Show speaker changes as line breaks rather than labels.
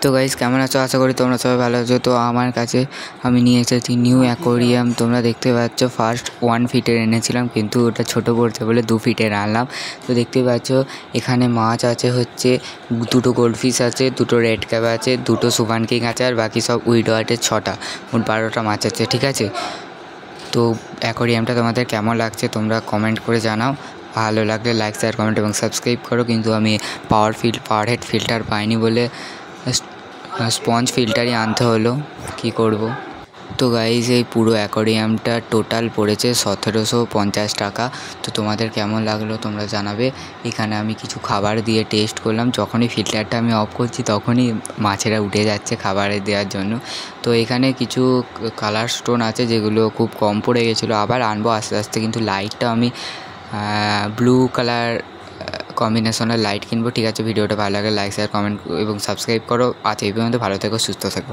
তো গাইস কেমন আছো? আশা করি তোমরা সবাই ভালো আছো। তো আমার কাছে আমি নিয়ে এসেছি নিউ অ্যাকোরিয়াম। তোমরা দেখতে পাচ্ছ ফার্স্ট 1 ফিটের এনেছিলাম, কিন্তু ওটা ছোটো পড়ছে বলে 2 ফিটের আনলাম। তো দেখতে পাচ্ছ এখানে মাছ আছে হচ্ছে 2টো গোল্ডফিশ আছে, 2টো রেড ক্যাপ আছে, 2টো সুভান কিং আছে, আর বাকি সব উইডো আর্টের 6টা, মোট 12টা মাছ আছে। ঠিক আছে, তো অ্যাকোরিয়ামটা তোমাদের কেমন লাগছে তোমরা কমেন্ট করে জানাও। ভালো লাগলে লাইক, শেয়ার, কমেন্ট এবং সাবস্ক্রাইব করো। কিন্তু আমি পাওয়ার হেড ফিল্টার পাইনি বলে স্পঞ্জ ফিল্টারই আনতে হলো, কি করব। তো গাইজ এই পুরো অ্যাকোরিয়ামটা টোটাল পড়েছে 1750 টাকা। তো তোমাদের কেমন লাগলো তোমরা জানাবে। এখানে আমি কিছু খাবার দিয়ে টেস্ট করলাম, যখনই ফিল্টারটা আমি অফ করছি তখনই মাছেরা উঠে যাচ্ছে খাবারে দেওয়ার জন্য। তো এখানে কিছু কালার স্টোন আছে যেগুলো খুব কম পড়ে গেছিলো, আবার আনবো আস্তে আস্তে। কিন্তু লাইটটা আমি ব্লু কালার কম্বিনেশনের লাইট কিনবো। ঠিক আছে, ভিডিওটা ভালো লাগে লাইক, শেয়ার, কমেন্ট এবং সাবস্ক্রাইব করো। আজ এই পর্যন্ত, ভালো থেকো, সুস্থ থেকো।